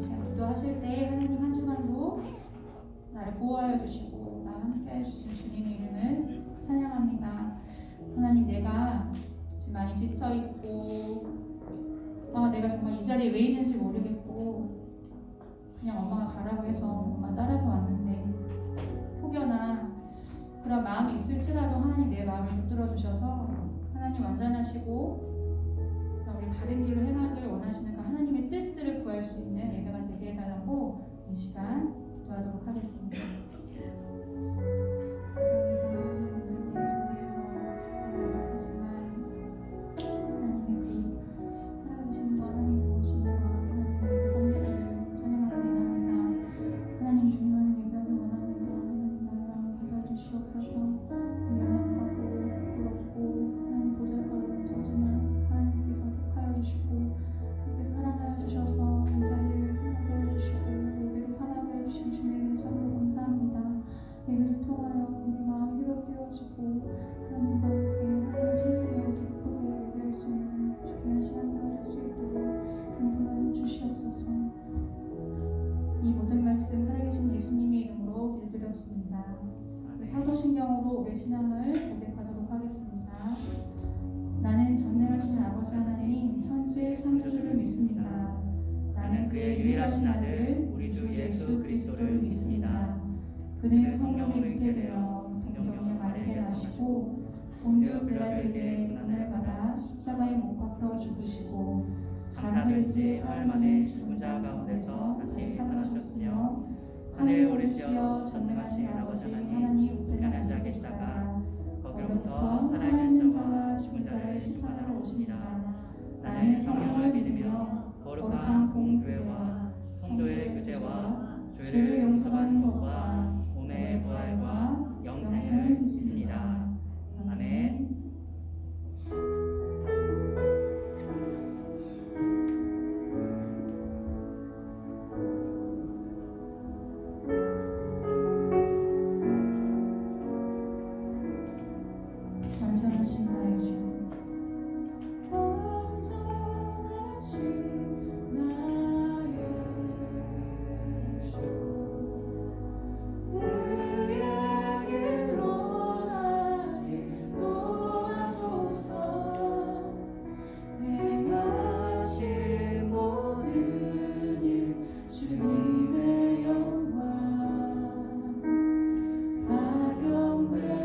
시간 기도하실 때 하나님 한 주간도 나를 보호하여 주시고 나와 함께해 주신 주님의 이름을 찬양합니다. 하나님, 내가 지금 많이 지쳐있고 내가 정말 이 자리에 왜 있는지 모르겠고 그냥 엄마가 가라고 해서 엄마 따라서 왔는데 혹여나 그런 마음이 있을지라도 하나님 내 마음을 붙들어 주셔서 하나님 완전하시고 우리 바른 길로 행하기를 원하시는 그 하나님의 뜻들을 구할 수 있는 예배가 되게 해달라고 이 시간 기도하도록 하겠습니다. 살아계신 예수님의 이름으로 기도드렸습니다. 사도신경으로 우리의 신앙을 고백하도록 하겠습니다. 나는 전능하신 아버지 하나님 천지의 창조주를 믿습니다. 나는 그의 유일하신 아들 우리 주 예수 그리스도를 믿습니다. 그는 성령에 잉태되어 동정녀 마리아에게 나시고 본디오 빌라도에게 고난을 받아 십자가에 못 박혀 죽으시고 장사를 지 사흘 만에 죽은 자 가운데서 다시 살아나셨으며 하늘에 오르시어 전능하신 아버지 하나님 우편에 앉아 계시다가 거기로부터 살아있는 자와 죽은 자를 심판하러 오시니라. 나는 성령을 믿으며 거룩한 공교회와 성도의 교제와 죄를 용서받는 것과 몸의 부활과 영생을 믿습니다. 아멘. 완전하신 나의 주, 완전하신 나의 주, 그의 길로 나를 도와소서. 행하실 모든 일 주님의 영광 다 경배합니다.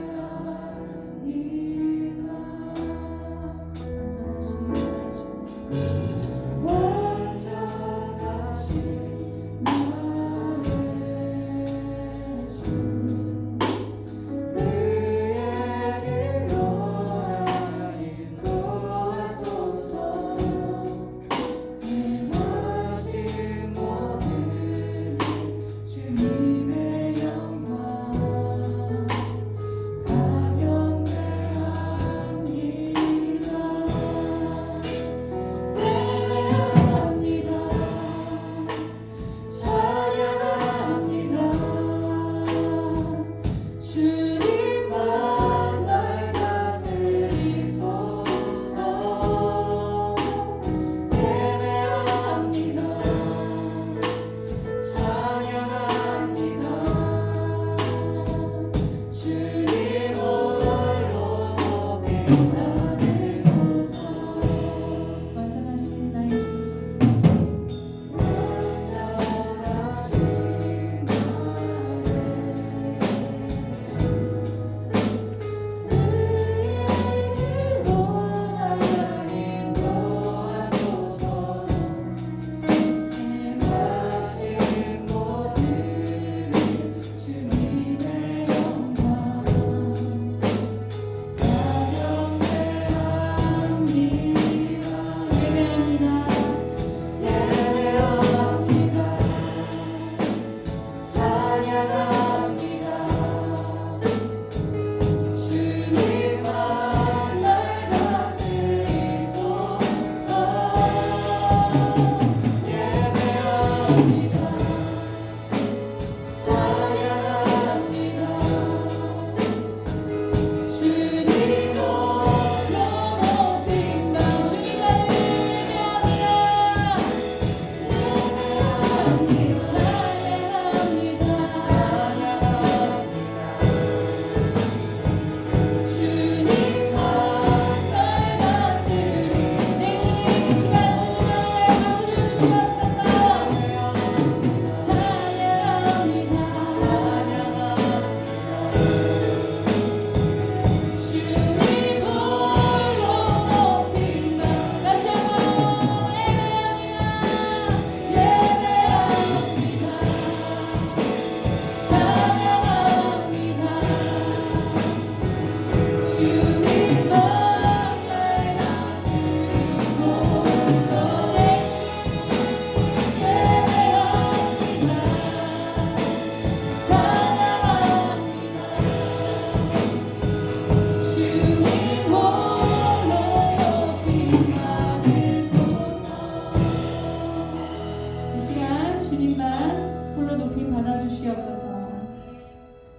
주시옵소서.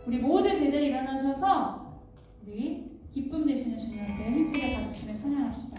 우리 모두 제자리 일어나셔서 우리 기쁨 되시는 주님께 힘차게 박수치며 찬양합시다.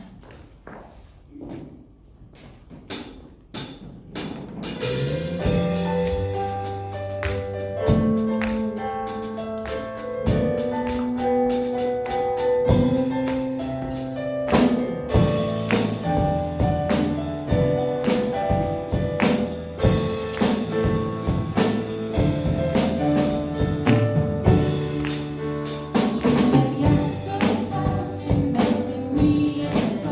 주의 약속하신 말씀 위에서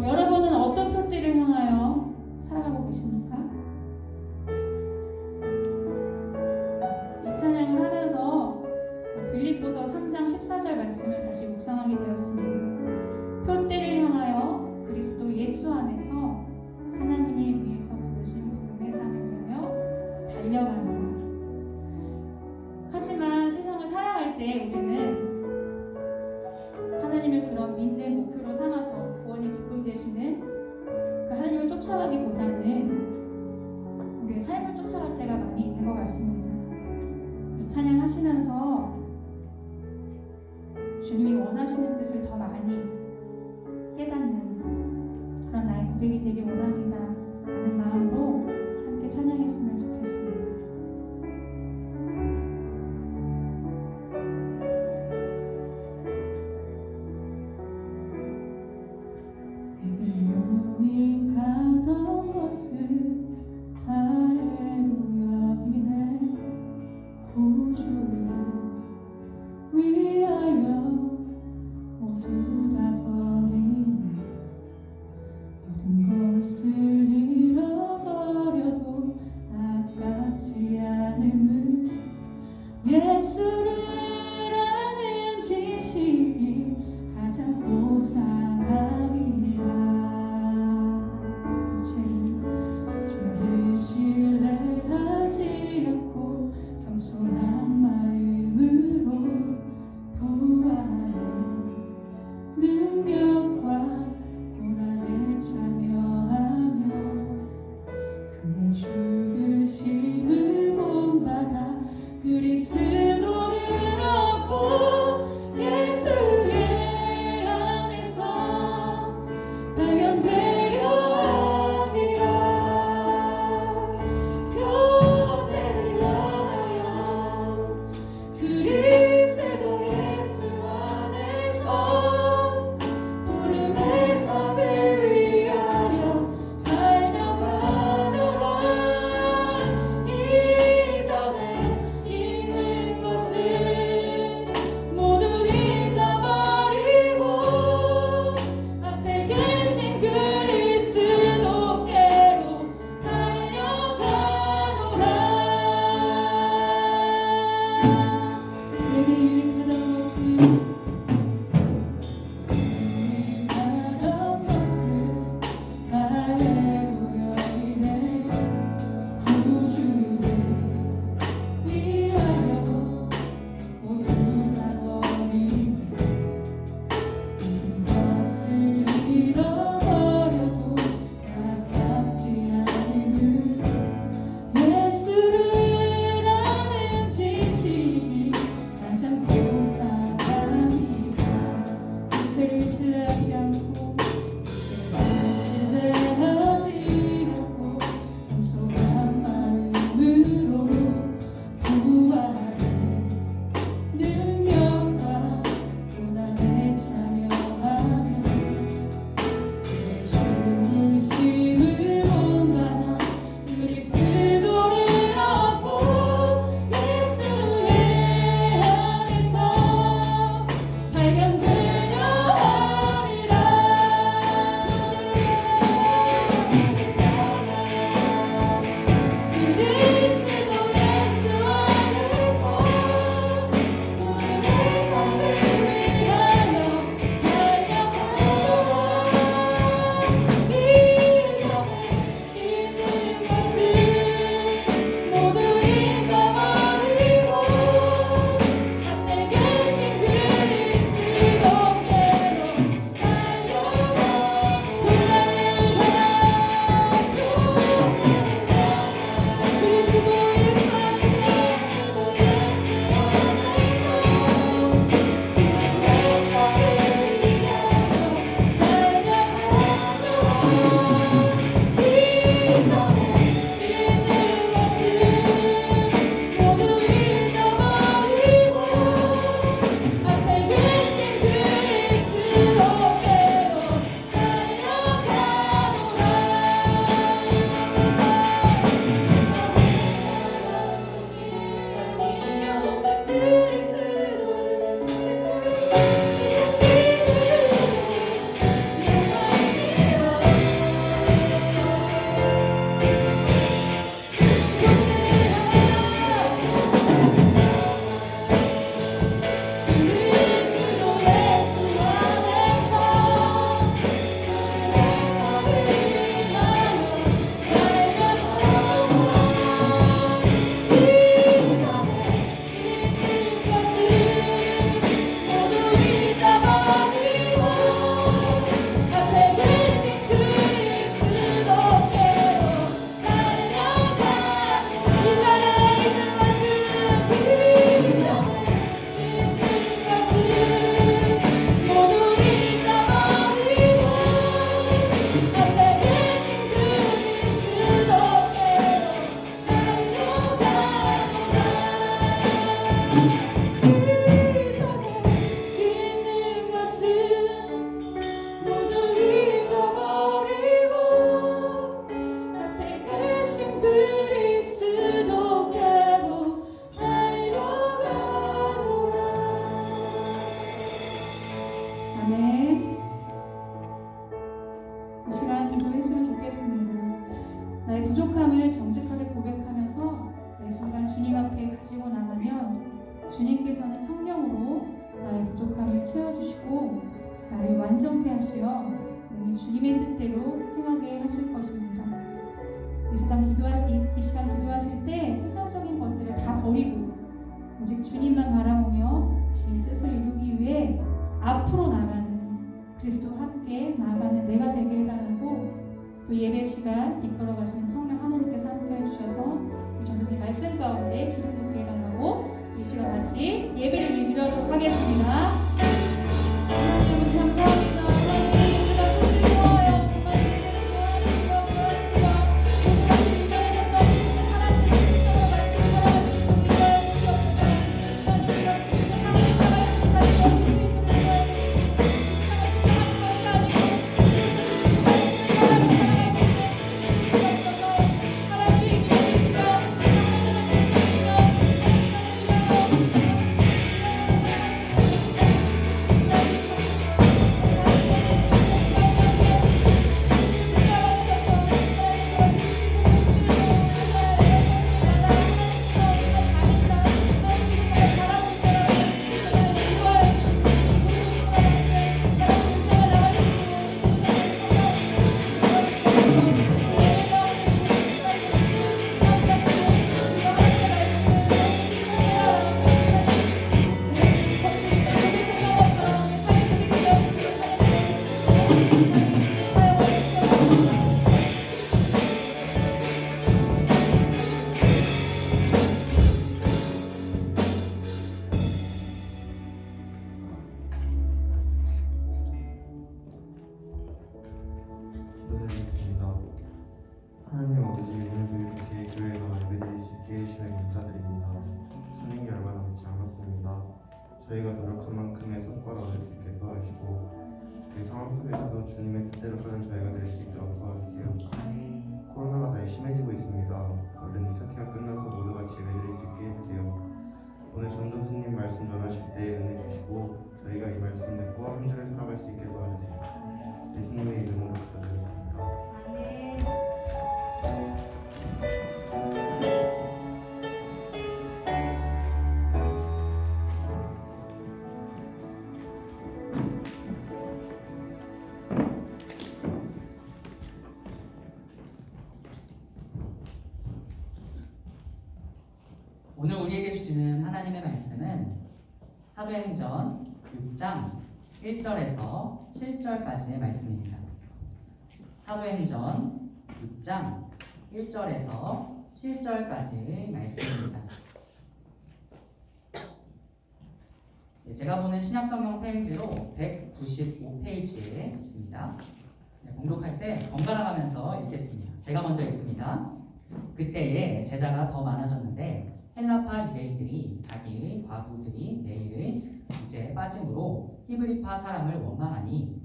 여러분은 어떤 표대를 향하여 살아가고 계십니까? 이 찬양을 하면서 빌립보서 3장 14절 말씀을 다시 묵상하게 되었습니다. 표대를 향하여 그리스도 예수 안에서 하나님이 위해서 부르신 부름의 삶을 위하여 달려간다. 하지만 세상을 살아갈 때 우리는 하나님을 그런 믿는 목표로 삼아서 구원의 기쁨 되시는 그 하나님을 쫓아가기보다는 우리의 삶을 쫓아갈 때가 많이 있는 것 같습니다. 이 찬양 하시면서 주님이 원하시는 뜻을 더 많이 깨닫는 그런 나의 고백이 되길 원합니다 라는 마음으로 함께 찬양했으면 좋겠습니다. 유익하던 것을 다해로 여기네. 구주를 위하여 모두 다 버리네. 모든 것을 잃어버려도 아깝지 부족함을 정직하게 고백하면서 매 순간 주님 앞에 가지고 나가면 주님께서는 성령으로 나의 부족함을 채워주시고 나를 완전케 하시어 능히 주님의 뜻대로 행하게 하실 것입니다. 이 시간 기도하실 때 세상적인 것들을 다 버리고 오직 주님만 바라보며 주님 뜻을 이루기 위해 앞으로 나가는 그리스도와 함께 나아가는 내가 되게 해달라고 또 예배 시간 이끌어 가시는 성령 하나님께서 함께 해주셔서 우리 전도사님 말씀 가운데 기름 붓게 해달라고 이 시간 같이 예배를 드리도록 하겠습니다. 하나님 감사합니다. 기도드리겠습니다. 하나님 아버지, 오늘도 이렇게 교회에 나와 예배드릴 수 있게 해주시면 감사드립니다. 수능이 얼마 남지 않았습니다. 저희가 노력한 만큼의 성과를 얻을 수 있게 도와주시고 그 상황 속에서도 주님의 뜻대로 사는 저희가 될 수 있도록 도와주세요. 코로나가 다시 심해지고 있습니다. 얼른 이 사태가 끝나서 모두 같이 예배드릴 수 있게 해주세요. 오늘 전도수님 말씀 전하실 때 은혜 주시고 저희가 이 말씀 듣고 한 주를 살아갈 수 있게 도와주세요. 예수님의 이름으로 기도드렸습니다. 오늘 우리에게 주시는 하나님의 말씀은 사도행전 6장 1절에서 7절까지의 말씀입니다. 사도행전 6장 1절에서 7절까지의 말씀입니다. 제가 보는 신약성경 페이지로 195페이지에 있습니다. 봉독할 때 번갈아 가면서 읽겠습니다. 제가 먼저 읽습니다. 그때에 제자가 더 많아졌는데 헬라파 유대인들이 자기의 과부들이 매일의 구제에 빠짐으로 히브리파 사람을 원망하니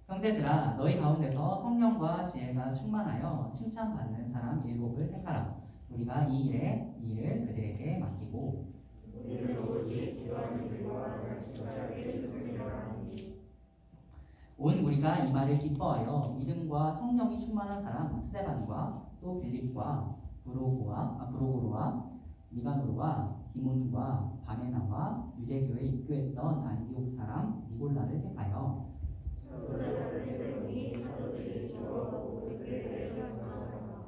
형제들아 너희 가운데서 성령과 지혜가 충만하여 칭찬받는 사람 7을 택하라. 우리가 이 일을 그들에게 맡기고 온 우리가 이 말을 기뻐하여 믿음과 성령이 충만한 사람 스데반과 또 빌립과 브로고로와 니가노르와 디몬과 바네나와 유대교에 입교했던 안디옥 사람 니골라를 택하여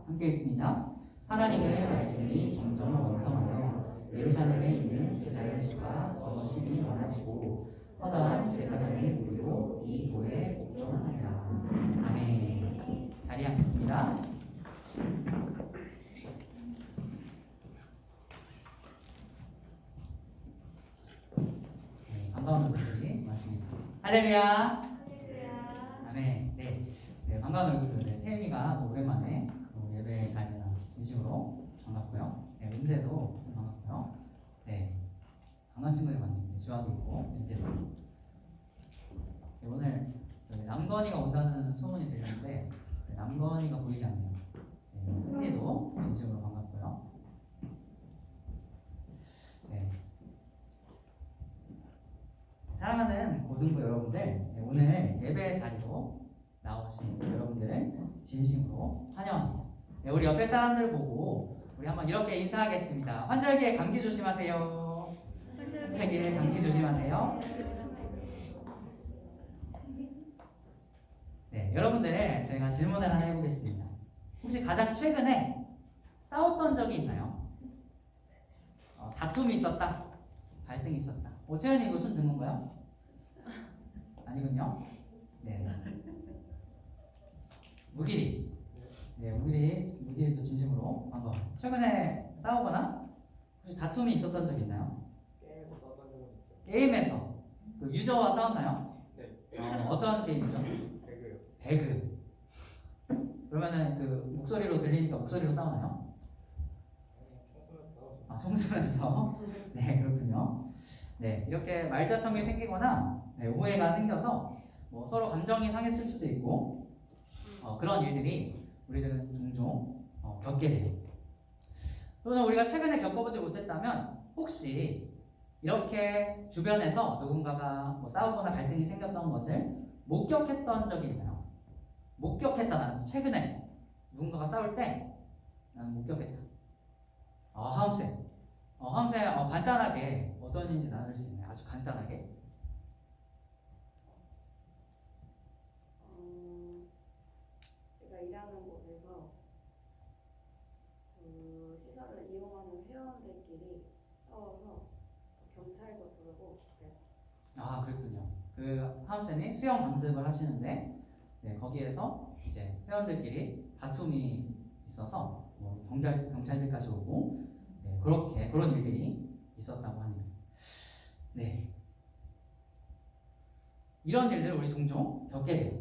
함께 있습니다. 하나님의 말씀이 점점 왕성하여 예루살렘에 있는 제자의 수가 더 심히 많아지고 허다한 제사장의 무리로 이 도에 복종하니라. 아멘. 자리에 앉겠습니다. 반가운 얼굴들이 많습니다. 할렐루야. 아멘. 네, 반가운 얼굴들. 태윤이가 또 오랜만에 또 예배 자리에 진심으로 반갑고요. 네, 은재도 참 반갑고요. 네, 반가운 친구들이 많네요. 주아도 있고 은재도. 네, 오늘 남건이가 온다는 소문이 들렸는데 남건이가 보이지 않네요. 네, 승리도 진심으로 반갑고요. 네, 사랑하는 고등부 여러분들, 오늘 예배 자리로 나오신 여러분들을 진심으로 환영합니다. 우리 옆에 사람들 보고 우리 한번 이렇게 인사하겠습니다. 환절기에 감기 조심하세요. 환절기에 감기 조심하세요. 네, 여러분들 제가 질문을 하나 해보겠습니다. 혹시 가장 최근에 싸웠던 적이 있나요? 다툼이 있었다, 갈등이 있었다. 최현이 이거 손 든 건가요? 아니군요. 네. 무길이. 네, 무길이도 진심으로 반가워. 최근에 싸우거나 혹시 다툼이 있었던 적 있나요? 게임에서 싸웠던 적은 있죠. 게임에서 그 유저와 싸웠나요? 네. 어떤 게임이죠? 배그요. 배그. 그러면은 그 목소리로 들리니까 목소리로 싸우나요? 청소년에서 싸우죠. 청소년에서. 네, 그렇군요. 네, 이렇게 말다툼이 생기거나 오해가 생겨서 뭐 서로 감정이 상했을 수도 있고 그런 일들이 우리들은 종종 겪게 돼요. 또는 우리가 최근에 겪어보지 못했다면 혹시 이렇게 주변에서 누군가가 뭐 싸우거나 갈등이 생겼던 것을 목격했던 적이 있나요? 목격했다. 나는 최근에 누군가가 싸울 때 나는 목격했다. 하음쌤. 하음쌤 간단하게 어떤 일인지 나눌 수 있나요? 아주 간단하게. 제가 일하는 곳에서 그 시설을 이용하는 회원들끼리 싸워서 경찰도 부르고 그랬어요. 그랬군요. 그 하음쌤이 수영 강습을 하시는데 거기에서 이제 회원들끼리 다툼이 있어서 뭐 경찰들까지 오고 그런 일들이 있었다고 하네요. 네. 이런 일들을 우리 종종 겪게 돼요.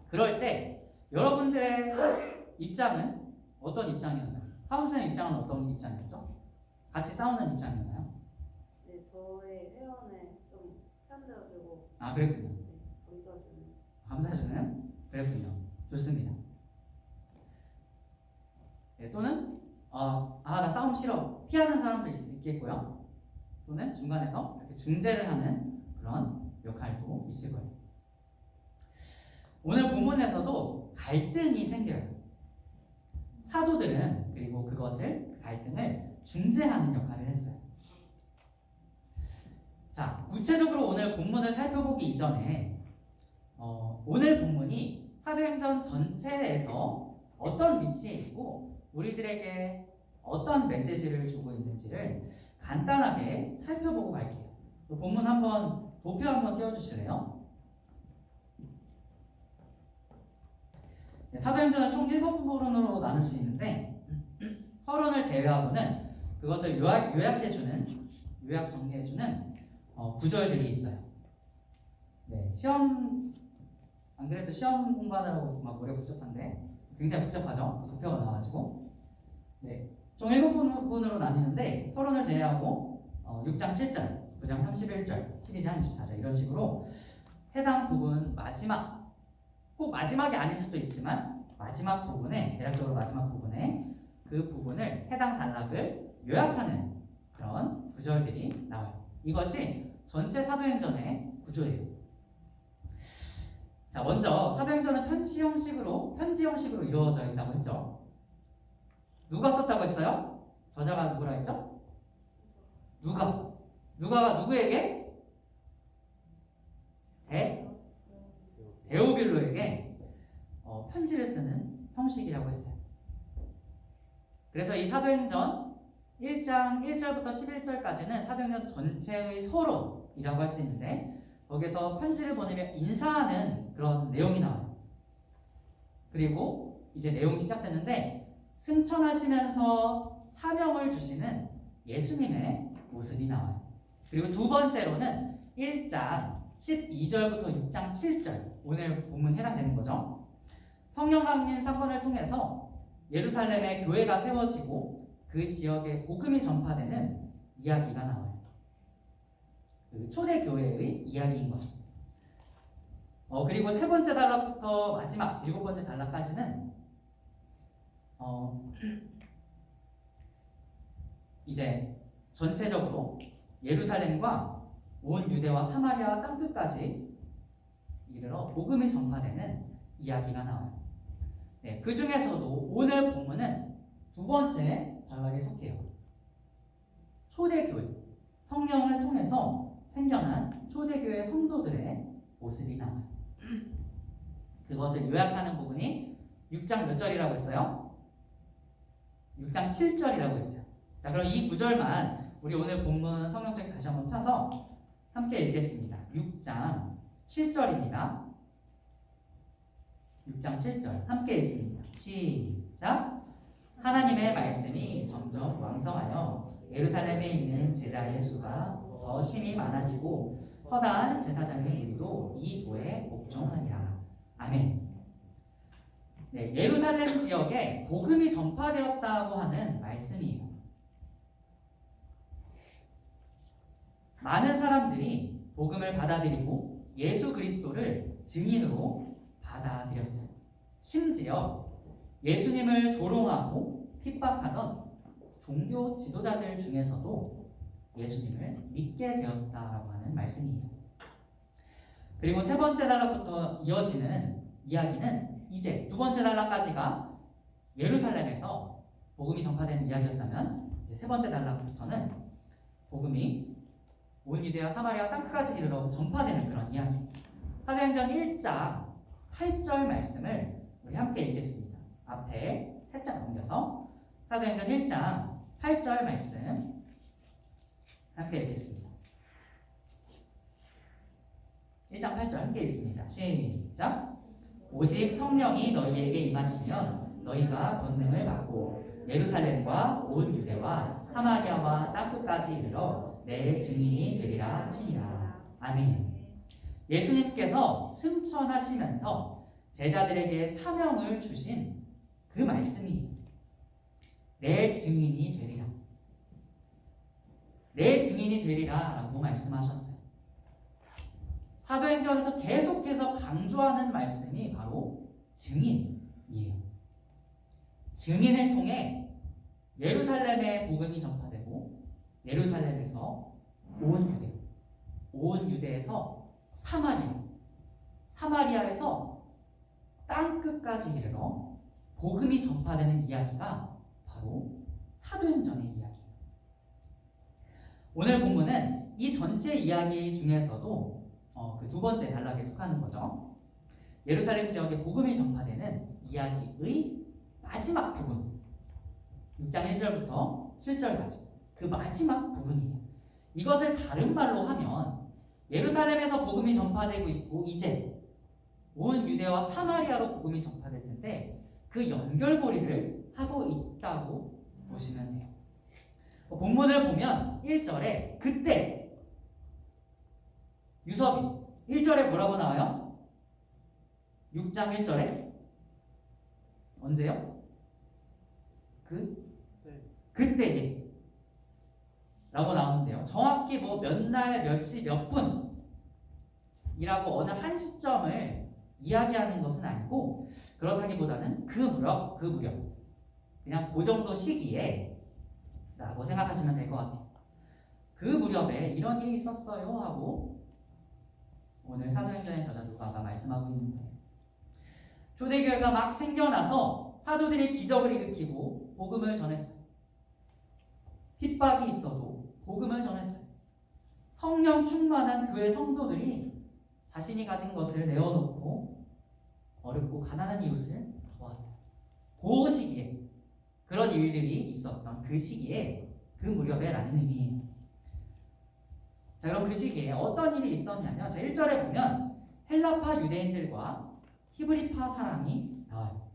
그럴 때 여러분들의 입장은 어떤 입장이었나요? 하음쌤 입장은 어떤 입장이었죠? 같이 싸우는 입장이었나요? 네, 저의 회원을 좀 편들어주고 그랬군요. 감싸주는. 감사주는 그랬군요. 좋습니다. 또는 나 싸움 싫어 피하는 사람도 있겠고요. 또는 중간에서 이렇게 중재를 하는 그런 역할도 있을 거예요. 오늘 본문에서도 갈등이 생겨요. 사도들은 그리고 그 갈등을 중재하는 역할을 했어요. 자, 구체적으로 오늘 본문을 살펴보기 이전에 오늘 본문이 사도행전 전체에서 어떤 위치에 있고 우리들에게 어떤 메시지를 주고 있는지를 간단하게 살펴보고 갈게요. 본문 한번 도표 한번 띄워주실래요? 사도행전은 총 7부분으로 나눌 수 있는데 서론을 제외하고는 그것을 요약 정리해주는 구절들이 있어요. 네, 안 그래도 시험 공부하느라고 막 머리가 복잡한데 굉장히 복잡하죠? 도표가 나와가지고. 네, 총 7부분으로 나뉘는데 서론을 제외하고 6장 7절, 9장 31절, 12장 24절 이런 식으로 해당 부분 꼭 마지막이 아닐 수도 있지만 마지막 부분에 대략적으로 마지막 부분에 그 부분을 해당 단락을 요약하는 그런 구절들이 나와요. 이것이 전체 사도행전의 구조예요. 자, 먼저 사도행전은 편지 형식으로 이루어져 있다고 했죠. 누가 썼다고 했어요? 저자가 누구라 했죠? 누가가 누구에게? 데오빌로에게 편지를 쓰는 형식이라고 했어요. 그래서 이 사도행전 1장 1절부터 11절까지는 사도행전 전체의 서론이라고 할 수 있는데 거기서 편지를 보내며 인사하는 그런 내용이 나와요. 그리고 이제 내용이 시작됐는데 승천하시면서 사명을 주시는 예수님의 모습이 나와요. 그리고 두 번째로는 1장 12절부터 6장 7절 오늘 본문 해당되는 거죠. 성령 강림 사건을 통해서 예루살렘에 교회가 세워지고 그 지역에 복음이 전파되는 이야기가 나와요. 그 초대 교회의 이야기인 거죠. 그리고 세 번째 단락부터 마지막 7번째 단락까지는 이제 전체적으로 예루살렘과 온 유대와 사마리아 땅끝까지 이르러 복음이 전파되는 이야기가 나와요. 네, 그 중에서도 오늘 본문은 두 번째 단락에 속해요. 초대교회, 성령을 통해서 생겨난 초대교회 성도들의 모습이 나와요. 그것을 요약하는 부분이 6장 몇 절이라고 했어요? 6장 7절이라고 했어요. 자, 그럼 이 구절만 우리 오늘 본문 성경책 다시 한번 펴서 함께 읽겠습니다. 6장 7절입니다. 6장 7절 함께 읽습니다. 시작. 하나님의 말씀이 점점 왕성하여 예루살렘에 있는 제자의 수가 더 심히 많아지고 허다한 제사장의 무리도 이 도에 복종하니라. 아멘. 네, 예루살렘 지역에 복음이 전파되었다고 하는 말씀이에요. 많은 사람들이 복음을 받아들이고 예수 그리스도를 증인으로 받아들였어요. 심지어 예수님을 조롱하고 핍박하던 종교 지도자들 중에서도 예수님을 믿게 되었다라고 하는 말씀이에요. 그리고 세 번째 단락부터 이어지는 이야기는 이제 두 번째 단락까지가 예루살렘에서 복음이 전파되는 이야기였다면 이제 세 번째 단락부터는 복음이 온 유대와 사마리아 땅끝까지 이르러 전파되는 그런 이야기. 사도행전 1장 8절 말씀을 우리 함께 읽겠습니다. 앞에 살짝 넘겨서 사도행전 1장 8절 말씀 함께 읽겠습니다. 1장 8절 함께 읽습니다. 시작. 오직 성령이 너희에게 임하시면 너희가 권능을 받고 예루살렘과 온 유대와 사마리아와 땅끝까지 이르러 내 증인이 되리라 하시니라. 아멘. 예수님께서 승천하시면서 제자들에게 사명을 주신 그 말씀이 내 증인이 되리라. 내 증인이 되리라 라고 말씀하셨어요. 사도행전에서 계속해서 강조하는 말씀이 바로 증인이에요. 증인을 통해 예루살렘의 복음이 전파되고 예루살렘에서 온 유대에서 사마리아에서 땅끝까지 이르러 복음이 전파되는 이야기가 바로 사도행전의 이야기예요. 오늘 본문은 이 전체 이야기 중에서도 그 두 번째 단락에 속하는 거죠. 예루살렘 지역에 복음이 전파되는 이야기의 마지막 부분, 6장 1절부터 7절까지 그 마지막 부분이에요. 이것을 다른 말로 하면 예루살렘에서 복음이 전파되고 있고 이제 온 유대와 사마리아로 복음이 전파될 텐데 그 연결고리를 하고 있다고 보시면 돼요. 본문을 보면 1절에 그때 유섭이 1절에 뭐라고 나와요? 6장 1절에 언제요? 그때에 라고 나오는데요. 정확히 뭐 몇 날, 몇 시, 몇 분이라고 어느 한 시점을 이야기하는 것은 아니고 그렇다기보다는 그 무렵 그냥 그 정도 시기에 라고 생각하시면 될 것 같아요. 그 무렵에 이런 일이 있었어요 하고 오늘 사도행전의 저자 누가가 말씀하고 있는데 초대교회가 막 생겨나서 사도들이 기적을 일으키고 복음을 전했어요. 핍박이 있어도 복음을 전했어요. 성령 충만한 교회 성도들이 자신이 가진 것을 내어놓고 어렵고 가난한 이웃을 도왔어요. 그 시기에 그런 일들이 있었던 그 시기에 그 무렵에 라는 의미예요. 자, 그럼 그 시기에 어떤 일이 있었냐면 자, 1절에 보면 헬라파 유대인들과 히브리파 사람이 나와요.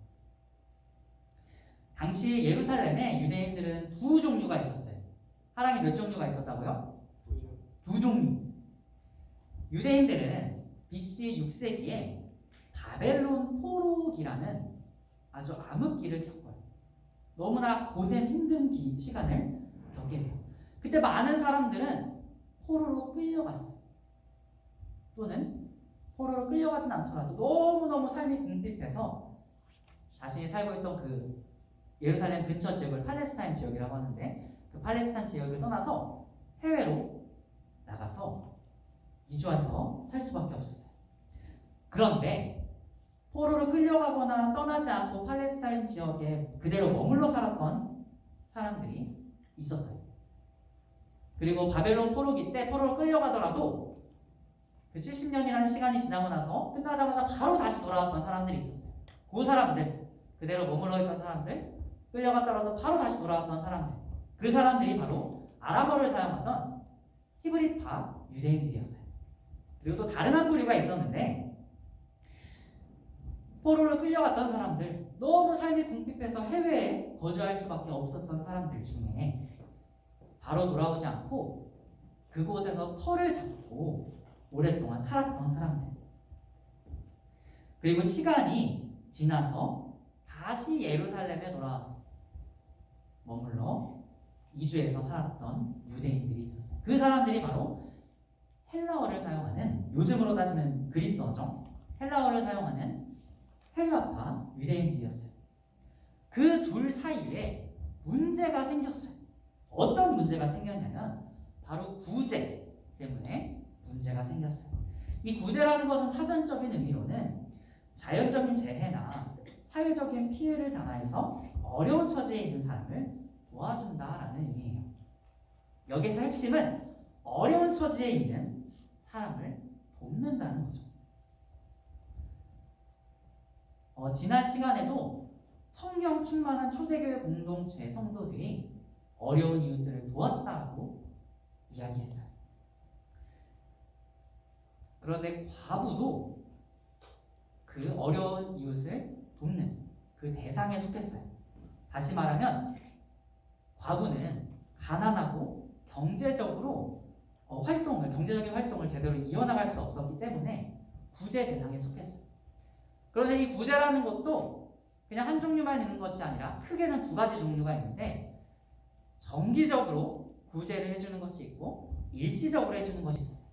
당시 예루살렘에 유대인들은 두 종류가 있었어요. 사랑이 몇 종류가 있었다고요? 두 종류. 유대인들은 BC 6세기에 바벨론 포로기라는 아주 암흑기를 겪어요. 너무나 고된 힘든 시간을 겪게 돼요. 그때 많은 사람들은 포로로 끌려갔어요. 또는 포로로 끌려가진 않더라도 너무너무 삶이 궁핍해서 자신이 살고 있던 그 예루살렘 근처 지역을 팔레스타인 지역이라고 하는데 그 팔레스타인 지역을 떠나서 해외로 나가서 이주해서 살 수밖에 없었어요. 그런데 포로로 끌려가거나 떠나지 않고 팔레스타인 지역에 그대로 머물러 살았던 사람들이 있었어요. 그리고 바벨론 포로기 때 포로로 끌려가더라도 그 70년이라는 시간이 지나고 나서 끝나자마자 바로 다시 돌아왔던 사람들이 있었어요. 그 사람들, 그대로 머물러 있던 사람들, 끌려갔더라도 바로 다시 돌아왔던 사람들, 그 사람들이 바로 아람어를 사용하던 히브리파 유대인들이었어요. 그리고 또 다른 한 부류가 있었는데, 포로로 끌려갔던 사람들, 너무 삶이 궁핍해서 해외에 거주할 수밖에 없었던 사람들 중에 바로 돌아오지 않고 그곳에서 터를 잡고 오랫동안 살았던 사람들, 그리고 시간이 지나서 다시 예루살렘에 돌아와서 머물러 이주해서 살았던 유대인들이 있었어요. 그 사람들이 바로 헬라어를 사용하는, 요즘으로 따지면 그리스어죠. 헬라어를 사용하는 헬라파 유대인들이었어요. 그 둘 사이에 문제가 생겼어요. 어떤 문제가 생겼냐면 바로 구제 때문에 문제가 생겼어요. 이 구제라는 것은 사전적인 의미로는 자연적인 재해나 사회적인 피해를 당하여서 어려운 처지에 있는 사람을 도와준다라는 의미예요. 여기서 핵심은 어려운 처지에 있는 사람을 돕는다는 거죠. 지난 시간에도 성령 충만한 초대교회 공동체 성도들이 어려운 이웃들을 도왔다고 이야기했어요. 그런데 과부도 그 어려운 이웃을 돕는 그 대상에 속했어요. 다시 말하면 과부는 가난하고 경제적으로 경제적인 활동을 제대로 이어나갈 수 없었기 때문에 구제 대상에 속했어요. 그런데 이 구제라는 것도 그냥 한 종류만 있는 것이 아니라 크게는 두 가지 종류가 있는데, 정기적으로 구제를 해주는 것이 있고 일시적으로 해주는 것이 있었어요.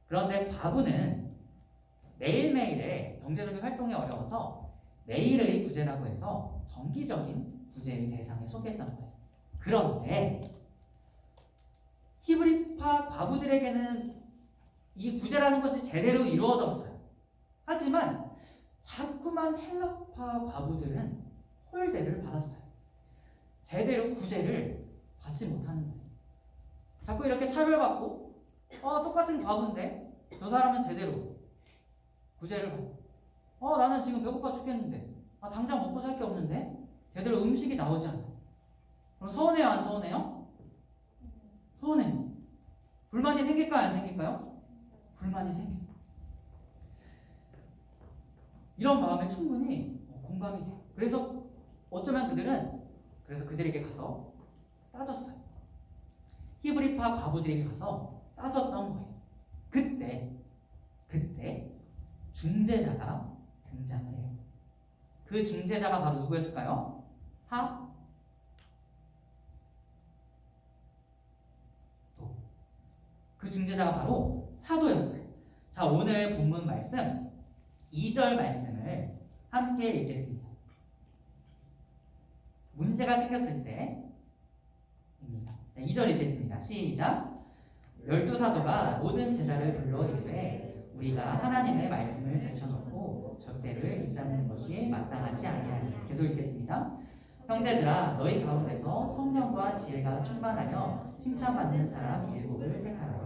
그런데 과부는 매일매일의 경제적인 활동이 어려워서 매일의 구제라고 해서 정기적인 구제의 대상에 속했던 거예요. 그런데 히브리파 과부들에게는 이 구제라는 것이 제대로 이루어졌어요. 하지만 자꾸만 헬라파 과부들은 홀대를 받았어요. 제대로 구제를 받지 못하는 거예요. 자꾸 이렇게 차별받고, 똑같은 과부인데 저 사람은 제대로 구제를 받고, 나는 지금 배고파 죽겠는데, 당장 먹고 살 게 없는데 제대로 음식이 나오지 않아. 그럼 서운해요, 안 서운해요? 서운해요. 불만이 생길까요, 안 생길까요? 불만이 생겨요. 이런 마음에 충분히 공감이 돼요. 그래서 어쩌면 그들에게 가서 따졌어요. 히브리파 과부들에게 가서 따졌던 거예요. 그때 중재자가 등장을 해요. 그 중재자가 바로 누구였을까요? 사도. 그 중재자가 바로 사도였어요. 자, 오늘 본문 말씀 2절 말씀을 함께 읽겠습니다. 문제가 생겼을 때입니다. 2절 읽겠습니다. 시작. 12사도가 모든 제자를 불러 이르되 우리가 하나님의 말씀을 제쳐놓고 적대를 입사하는 것이 마땅하지 아니하니. 계속 읽겠습니다. 형제들아, 너희 가운데서 성령과 지혜가 충만하여 칭찬받는 사람 7을 택하라.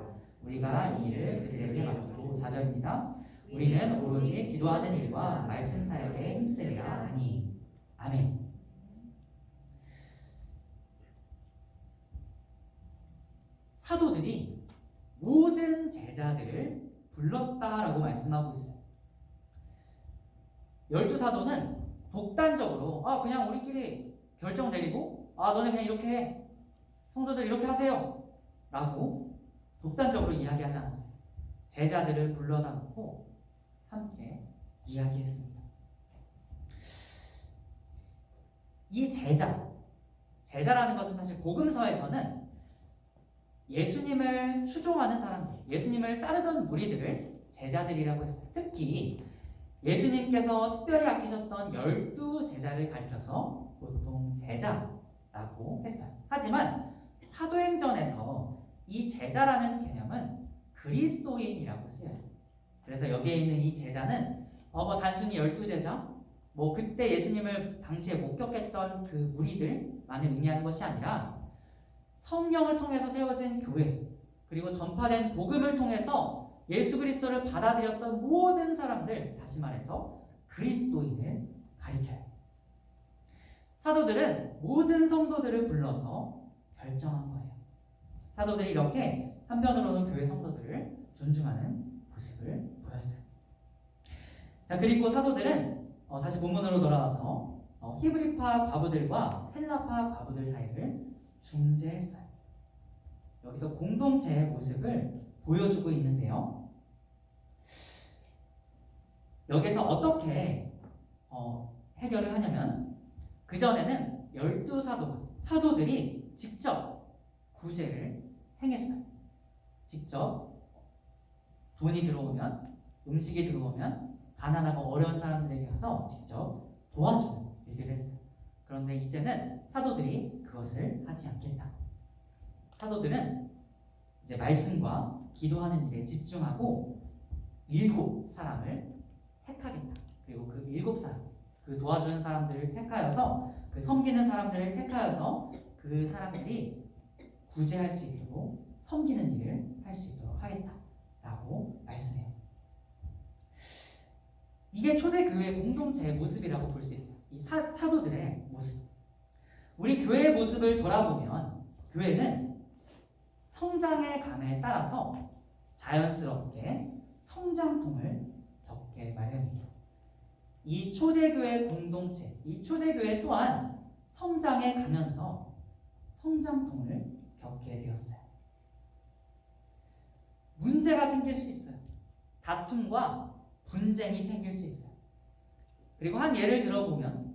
우리가 이 일을 그들에게 맡기고. 4절입니다. 우리는 오로지 기도하는 일과 말씀 사역에 힘쓰리라 하니. 아멘. 사도들이 모든 제자들을 불렀다라고 말씀하고 있어요. 12사도는 독단적으로 그냥 우리끼리 결정 내리고 너네 그냥 이렇게 해. 성도들 이렇게 하세요 라고 독단적으로 이야기하지 않았어요. 제자들을 불러다 놓고 함께 이야기했습니다. 이 제자라는 것은 사실 복음서에서는 예수님을 추종하는 사람들, 예수님을 따르던 무리들을 제자들이라고 했어요. 특히 예수님께서 특별히 아끼셨던 12제자를 가리켜서 보통 제자라고 했어요. 하지만 사도행전에서 이 제자라는 개념은 그리스도인이라고 쓰여요. 그래서 여기에 있는 이 제자는 뭐 단순히 12제자, 뭐 그때 예수님을 당시에 목격했던 그 무리들만을 의미하는 것이 아니라 성령을 통해서 세워진 교회, 그리고 전파된 복음을 통해서 예수 그리스도를 받아들였던 모든 사람들, 다시 말해서 그리스도인을 가리켜요. 사도들은 모든 성도들을 불러서 결정한 거예요. 사도들이 이렇게 한편으로는 교회 성도들을 존중하는 모습을 보였어요. 자, 그리고 사도들은 다시 본문으로 돌아와서 히브리파 과부들과 헬라파 과부들 사이를 중재했어요. 여기서 공동체의 모습을 보여주고 있는데요. 여기서 어떻게 해결을 하냐면, 그전에는 12사도들이 직접 구제를 행했어요. 직접 돈이 들어오면, 음식이 들어오면 가난하고 어려운 사람들에게 가서 직접 도와주는 일들을 했어요. 그런데 이제는 사도들이 그것을 하지 않겠다. 사도들은 이제 말씀과 기도하는 일에 집중하고 7사람을 택하겠다. 그리고 그 7사람, 그 도와주는 사람들을 택하여서, 그 섬기는 사람들을 택하여서 그 사람들이 구제할 수 있도록 섬기는 일을 할 수 있도록 하겠다라고 말씀해요. 이게 초대교회 공동체의 모습이라고 볼 수 있어요. 이 사도들의 모습. 우리 교회의 모습을 돌아보면 교회는 성장의 감에 따라서 자연스럽게 성장통을 겪게 마련이에요. 이 초대교회 공동체, 이 초대교회 또한 성장해 가면서 성장통을 겪게 되었어요. 문제가 생길 수 있어요. 다툼과 분쟁이 생길 수 있어요. 그리고 한 예를 들어보면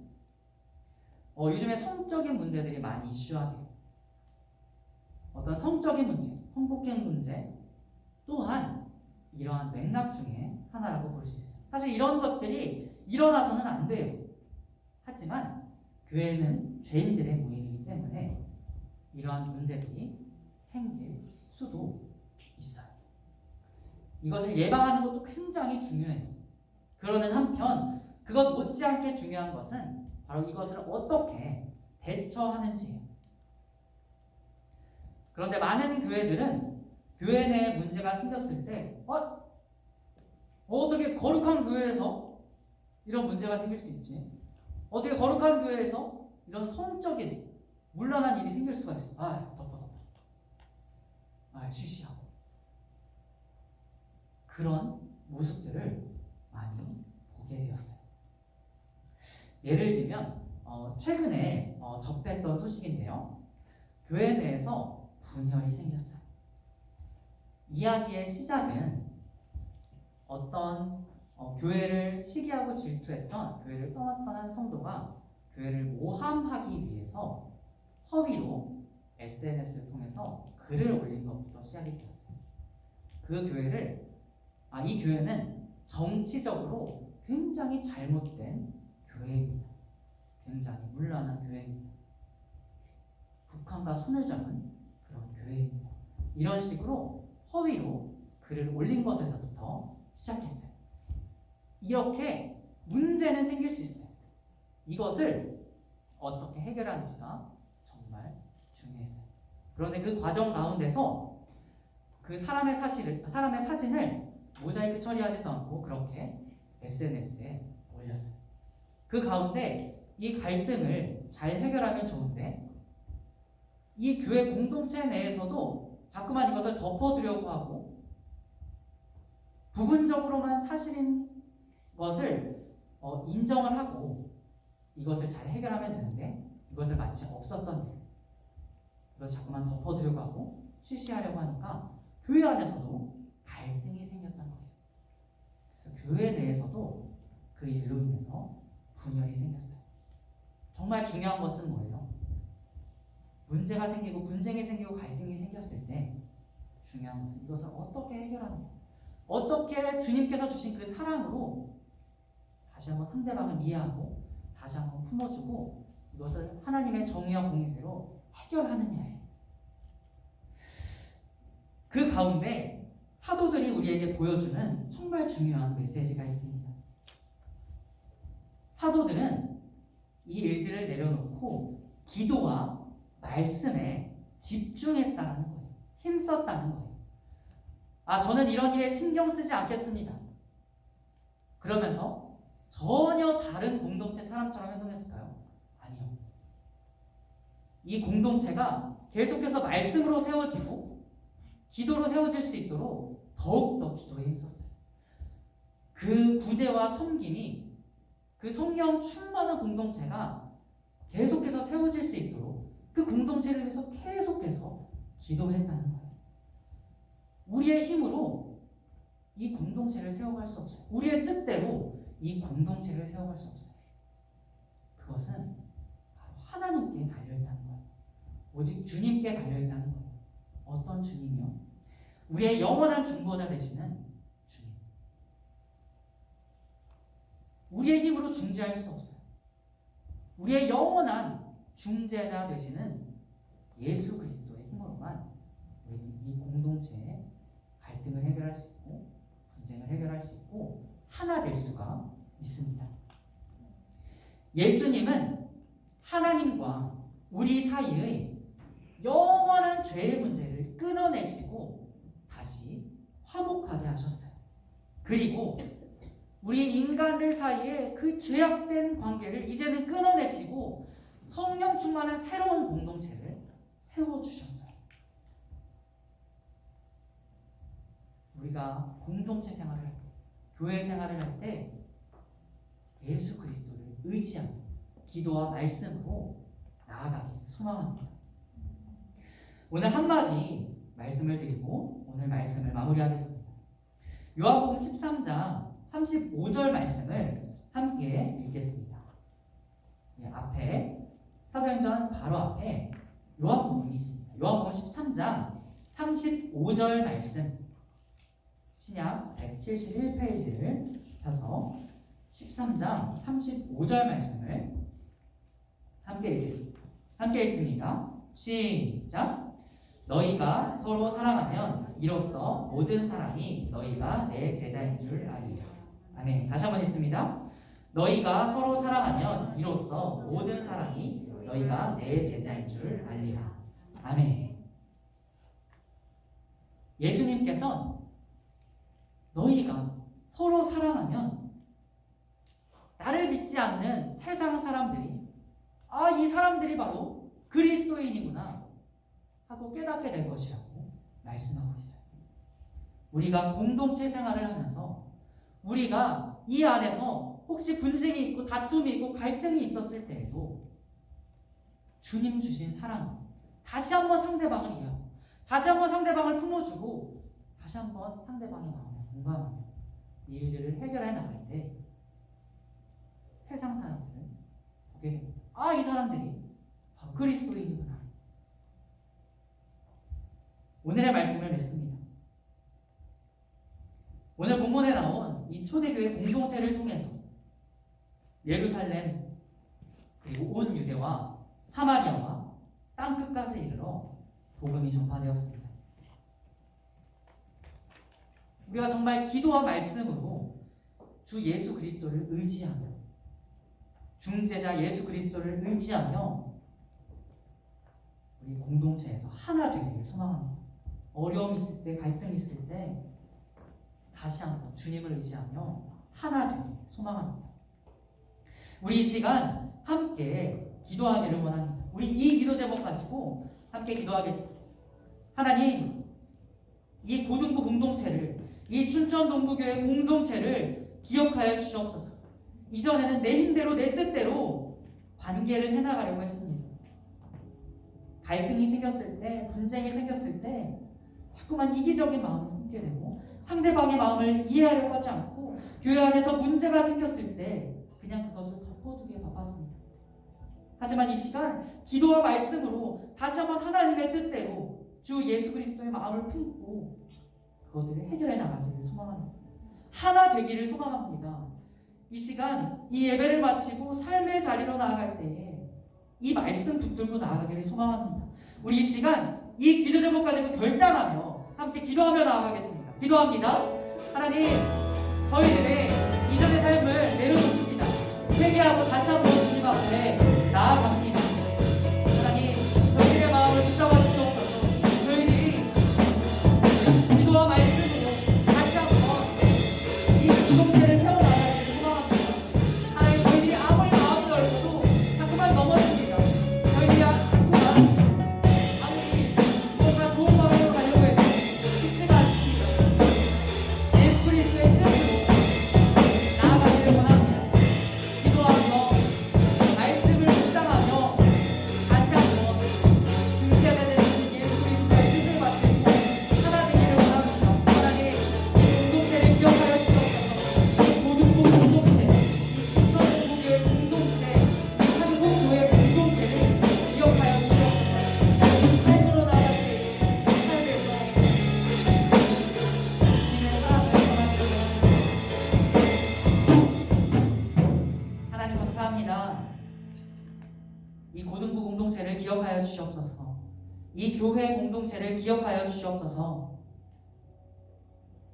요즘에 성적인 문제들이 많이 이슈화돼요. 어떤 성적인 문제, 성폭행 문제 또한 이러한 맥락 중에 하나라고 볼 수 있어요. 사실 이런 것들이 일어나서는 안 돼요. 하지만 교회는 죄인들의 모임이기 때문에 이러한 문제들이 생길 수도 있어요. 이것을 예방하는 것도 굉장히 중요해요. 그러는 한편 그것 못지않게 중요한 것은 바로 이것을 어떻게 대처하는지예요. 그런데 많은 교회들은 교회 내에 문제가 생겼을 때 어떻게 거룩한 교회에서 이런 문제가 생길 수 있지? 어떻게 거룩한 교회에서 이런 성적인 문란한 일이 생길 수가 있어? 덮어. 쉬쉬하고. 그런 모습들을 많이 보게 되었어요. 예를 들면 최근에 접했던 소식인데요. 교회 내에서 분열이 생겼어요. 이야기의 시작은 어떤 교회를 시기하고 질투했던, 교회를 떠났던 한 성도가 교회를 모함하기 위해서 허위로 SNS를 통해서 글을 올린 것부터 시작이 되었어요. 이 교회는 정치적으로 굉장히 잘못된 교회입니다. 굉장히 문란한 교회입니다. 북한과 손을 잡은 그런 교회입니다. 이런 식으로 허위로 글을 올린 것에서부터 시작했어요. 이렇게 문제는 생길 수 있어요. 이것을 어떻게 해결하는지가 정말 중요했어요. 그런데 그 과정 가운데서 그 사람의 사진을 모자이크 처리하지도 않고 그렇게 SNS에 올렸어요. 그 가운데 이 갈등을 잘 해결하면 좋은데, 이 교회 공동체 내에서도 자꾸만 이것을 덮어두려고 하고 부분적으로만 사실인 것을 인정을 하고 이것을 잘 해결하면 되는데, 이것을 마치 없었던 일, 이것을 자꾸만 덮어두려고 하고 쉬쉬하려고 하니까 교회 안에서도 갈등이 생겼던 거예요. 그래서 교회 내에서도 그 일로 인해서 분열이 생겼어요. 정말 중요한 것은 뭐예요? 문제가 생기고 분쟁이 생기고 갈등이 생겼을 때 중요한 것은 이것을 어떻게 해결하는 거예요. 어떻게 주님께서 주신 그 사랑으로 다시 한번 상대방을 이해하고 다시 한번 품어주고 이것을 하나님의 정의와 공의대로 해결하느냐예요. 그 가운데 사도들이 우리에게 보여주는 정말 중요한 메시지가 있습니다. 사도들은 이 일들을 내려놓고 기도와 말씀에 집중했다는 거예요. 힘썼다는 거예요. 저는 이런 일에 신경 쓰지 않겠습니다. 그러면서 전혀 다른 공동체 사람처럼 행동했을까요? 아니요. 이 공동체가 계속해서 말씀으로 세워지고 기도로 세워질 수 있도록 더욱더 기도에 힘썼어요. 그 구제와 섬김이 그 성령 충만한 공동체가 계속해서 세워질 수 있도록 그 공동체를 위해서 계속해서 기도했다는 거예요. 우리의 힘으로 이 공동체를 세워갈 수 없어요. 우리의 뜻대로 이 공동체를 세워갈 수 없어요. 그것은 바로 하나님께 달려있다는 거예요. 오직 주님께 달려있다는 거예요. 어떤 주님이요? 우리의 영원한 중보자 되시는 주님. 우리의 힘으로 중재할 수 없어요. 우리의 영원한 중재자 되시는 예수 그리스도의 힘으로만 우리는 이 공동체의 갈등을 해결할 수 있고 분쟁을 해결할 수 있고 하나 될 수가 있습니다. 예수님은 하나님과 우리 사이의 영원한 죄의 문제를 끊어내시고 다시 화목하게 하셨어요. 그리고 우리 인간들 사이에 그 죄악된 관계를 이제는 끊어내시고 성령 충만한 새로운 공동체를 세워주셨어요. 우리가 공동체 생활을 할 때, 교회 생활을 할 때 예수 그리스도를 의지하고 기도와 말씀으로 나아가기를 소망합니다. 오늘 한마디 말씀을 드리고 오늘 말씀을 마무리하겠습니다. 요한복음 13장 35절 말씀을 함께 읽겠습니다. 앞에 사도행전 바로 앞에 요한복음이 있습니다. 요한복음 13장 35절 말씀, 신약 171페이지를 펴서 13장 35절 말씀을 함께 읽겠습니다. 함께 읽습니다. 시작. 너희가 서로 사랑하면 이로써 모든 사람이 너희가 내 제자인 줄 알리라. 아멘. 다시 한번 읽습니다. 너희가 서로 사랑하면 이로써 모든 사람이 너희가 내 제자인 줄 알리라. 아멘. 예수님께서는 너희가 서로 사랑하면 나를 믿지 않는 세상 사람들이 이 사람들이 바로 그리스도인이구나 하고 깨닫게 될 것이라고 말씀하고 있어요. 우리가 공동체 생활을 하면서 우리가 이 안에서 혹시 분쟁이 있고 다툼이 있고 갈등이 있었을 때에도 주님 주신 사랑, 다시 한번 상대방을 이해하고 다시 한번 상대방을 품어주고 다시 한번 상대방의 마음을 공감하며 이 일들을 해결해 나갈 때 세상 사람들은 보게 됩니다. 이 사람들이 바로 그리스도인이구나. 오늘의 말씀을 맺습니다. 오늘 본문에 나온 이 초대교회 공동체를 통해서 예루살렘 그리고 온 유대와 사마리아와 땅끝까지 이르러 복음이 전파되었습니다. 우리가 정말 기도와 말씀으로 주 예수 그리스도를 의지하며 중재자 예수 그리스도를 의지하며 우리 공동체에서 하나 되기를 소망합니다. 어려움 있을 때, 갈등 있을 때 다시 한번 주님을 의지하며 하나 되기를 소망합니다. 우리 이 시간 함께 기도하기를 원합니다. 우리 이 기도 제목 가지고 함께 기도하겠습니다. 하나님, 이 고등부 공동체를, 이 춘천동부교회 공동체를 기억하여 주시옵소서. 이전에는 내 힘대로 내 뜻대로 관계를 해나가려고 했습니다. 갈등이 생겼을 때, 분쟁이 생겼을 때 자꾸만 이기적인 마음을 품게 되고 상대방의 마음을 이해하려고 하지 않고 교회 안에서 문제가 생겼을 때 그냥 그것을 덮어두기에 바빴습니다. 하지만 이 시간 기도와 말씀으로 다시 한번 하나님의 뜻대로 주 예수 그리스도의 마음을 품고 그것들을 해결해 나가기를 소망합니다. 하나 되기를 소망합니다. 이 시간 이 예배를 마치고 삶의 자리로 나아갈 때에 이 말씀 붙들고 나아가기를 소망합니다. 우리 이 시간 이 기도 제목 가지고 결단하며 함께 기도하며 나아가겠습니다. 기도합니다. 하나님, 저희들의 이전의 삶을 내려놓습니다. 회개하고 다시 한번 주님 앞에 나아갑니다. 하나님, 저희들의 마음을 붙잡아 주시옵소서. 저희들이 기도와 말씀으로 다시 한번 이 공동체를 세워나가기를 소망합니다. 하나님, 저희들이 아무리 마음을 넓어도 자꾸만 넘어집니다. 저희들이 자꾸만 아무리 뭔가 좋은 방향으로 가려고 해도 쉽지가 않습니다. 예수 그리스도의 뜻으로 나아가기를 원합니다. 기도하며 말씀을 묵상하며 다시 한번 중시하게 되는 예수 그리스도의 뜻을 받들고 하나 되기를 원합니다. 하나님, 이 공동체를 기억하여 주옵소서. 이 고등부 공동체, 이 신천국의 공동체, 이 한국교회 공동체를 기억하여 주옵소서. 이 삶으로 나아갈 때 이 삶에서 주님의 사랑을 전하기를 원합니다. 하나님 감사합니다. 이 고등부 공동체를 기억하여 주시옵소서. 이 교회 공동체를 기억하여 주시옵소서.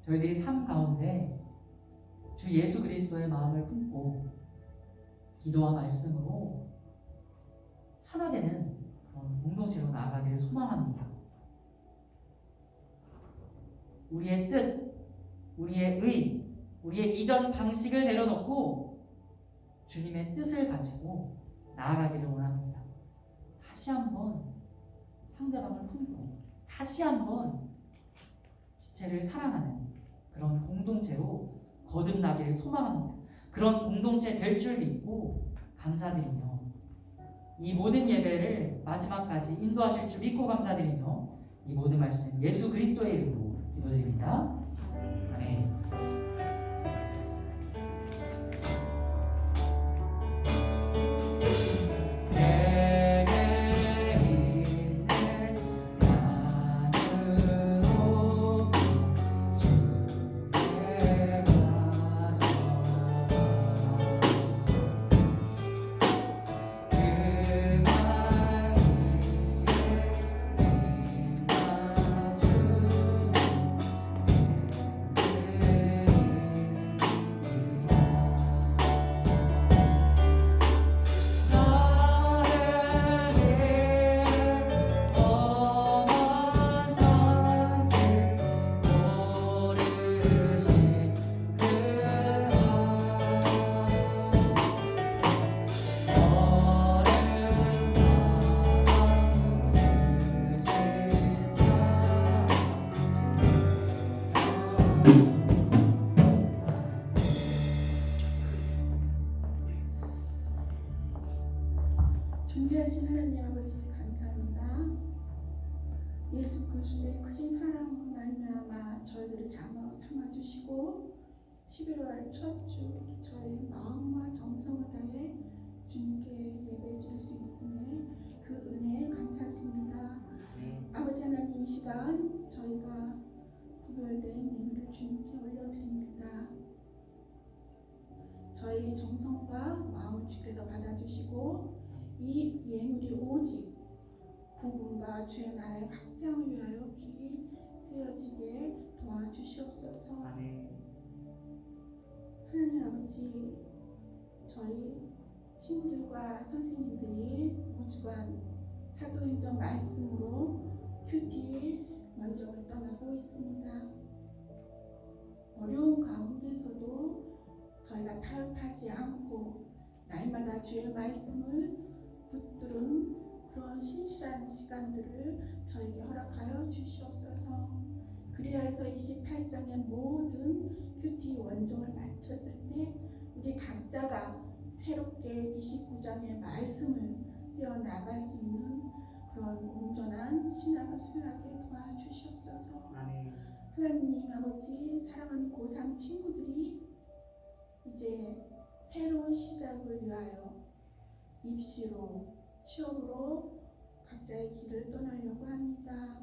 저희들이 삶 가운데 주 예수 그리스도의 마음을 품고 기도와 말씀으로 하나 되는 그런 공동체로 나아가기를 소망합니다. 우리의 뜻, 우리의 의, 우리의 이전 방식을 내려놓고 주님의 뜻을 가지고 나아가기를 원합니다. 다시 한번 상대방을 품고 다시 한번 지체를 사랑하는 그런 공동체로 거듭나기를 소망합니다. 그런 공동체 될 줄 믿고 감사드리며 이 모든 예배를 마지막까지 인도하실 줄 믿고 감사드리며 이 모든 말씀 예수 그리스도의 이름으로 기도드립니다. 아멘. 존귀하신 하나님 아버지 감사합니다. 예수 그리스도의 크신 사랑으로 말미암아 저희들을 삼아주시고 11월 첫 주 저희 마음과 정성을 다해 주님께 예배 드릴 수 있음에 그 은혜에 감사드립니다. 아버지 하나님, 이 시간 저희가 구별된 예물을 주님께 올려드립니다. 저희 정성과 마음을 주께서 받아주시고 이 예물이 오직 복음과 주의 나라의 확장을 위하여 귀히 쓰여지게 도와주시옵소서. 하나님 아버지, 저희 친구들과 선생님들이 5주간 사도행전 말씀으로 큐티 원정을 떠나고 있습니다. 어려운 가운데서도 저희가 타협하지 않고 날마다 주의 말씀을 붙들은 그런 신실한 시간들을 저에게 허락하여 주시옵소서. 그리하여서 28장의 모든 큐티 원정을 마쳤을 때 우리 각자가 새롭게 29장의 말씀을 쓰어 나갈 수 있는 그런 온전한 신학을 수여하게 도와주시옵소서. 하나님 아버지, 사랑하는 고3 친구들이 이제 새로운 시작을 위하여 입시로, 취업으로 각자의 길을 떠나려고 합니다.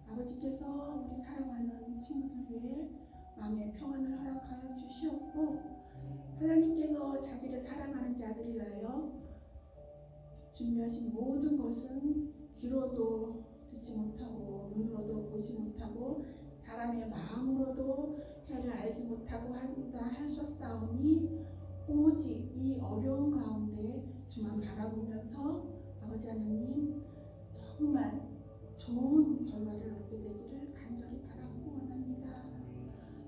아버지께서 우리 사랑하는 친구들 위해 마음의 평안을 허락하여 주시옵고, 하나님께서 자기를 사랑하는 자들을 위하여 준비하신 모든 것은 귀로도 듣지 못하고 눈으로도 보지 못하고 사람의 마음으로도 해를 알지 못하고 한다 하셨사오니 오직 이 어려운 가운데 주만 바라보면서 아버지 하나님 정말 좋은 결과를 얻게 되기를 간절히 바라고 원합니다.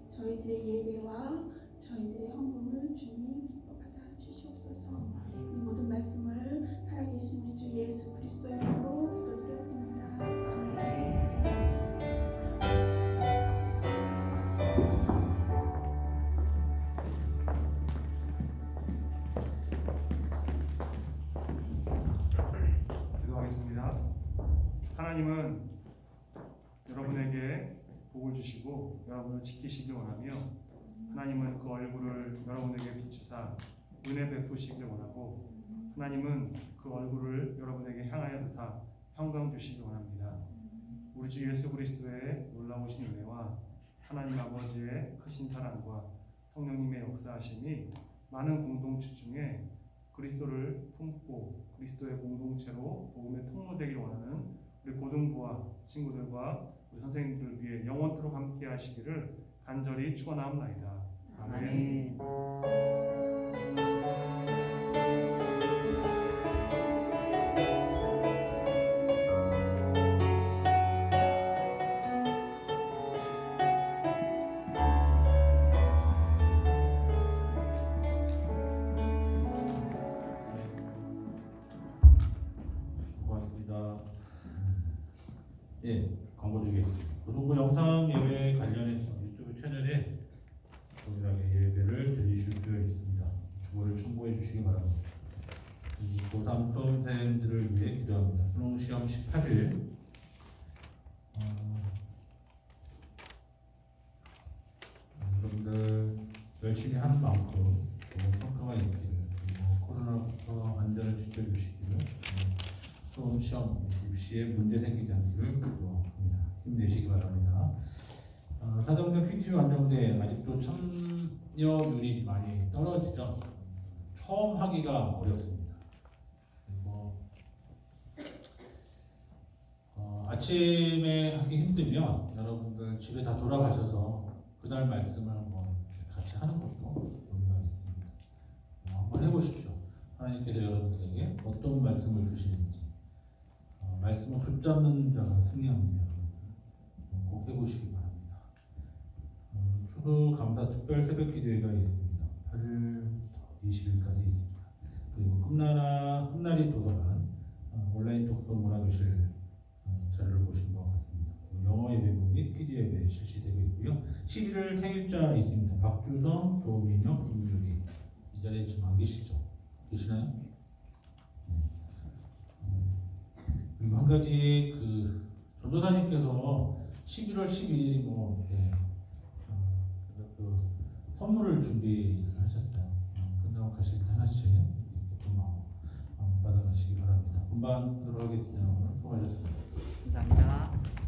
저희들의 예배와 저희들의 헌금을 주님 기뻐 받아 주시옵소서. 이 모든 말씀을 살아계신 우리 주 예수 그리스도의 이름으로 기도드렸습니다. 아멘. 기도하겠습니다. 하나님은 여러분에게 복을 주시고 여러분을 지키시길 원하며 하나님은 그 얼굴을 여러분에게 비추사 은혜 베푸시길 원하고 하나님은 그 얼굴을 여러분에게 향하여 드사 평강 주시길 원합니다. 우리 주 예수 그리스도의 놀라우신 은혜와 하나님 아버지의 크신 사랑과 성령님의 역사하심이 많은 공동체 중에 그리스도를 품고 그리스도의 공동체로 복음의 통로되길 원하는 우리 고등부와 친구들과 우리 선생님들 위해 영원토록 함께 하시기를 간절히 축원하옵나이다. 아멘. 고맙습니다. 예, 광고 드리겠습니다. 고등부 영상 예배 관련해서 유튜브 채널에 동일하게 예배를 드리실 수가 있습니다. 주보를 첨부해 주시기 바랍니다. 고3 수험생들을 위해 기도합니다. 수능 시험 18일 여러분들 열심히 하는 만큼 좋은 성과가 있기를 그리고 코로나부터 안전을 지켜주시기를 수험 시험 입시에 문제 생기지 않기를 기도합니다. 힘내시기 바랍니다. 사정전 퀴즈 완성대 아직도 참여율이 많이 떨어지죠. 처음 하기가 어렵습니다. 그리고 아침에 하기 힘들면 여러분들 집에 다 돌아가셔서 그날 말씀을 한번 같이 하는 것도 의미가 있습니다. 한번 해보십시오. 하나님께서 여러분들에게 어떤 말씀을 주시는지 말씀을 붙잡는 자가 승리합니다. 꼭 해보시기 바랍니다. 추수 감사 특별 새벽 기도회가 있습니다. 8일부터 20일까지 있습니다. 그리고 흠나리 도서관 온라인 독서 문화교실 자료를 보시는 것 같습니다. 영어 예배부 및 퀴즈 예배 실시되고 있고요. 11일 생일자 있습니다. 박주성, 조민혁, 김유리 이 자리에 지금 안 계시죠? 계시나요? 네. 그리고 한 가지 전도사님께서 11월 11일이 선물을 준비를 하셨어요. 끝나고 가실 때 하나씩 고마워 받아가시기 바랍니다. 금방 들어가겠습니다. 수고하셨습니다. 감사합니다.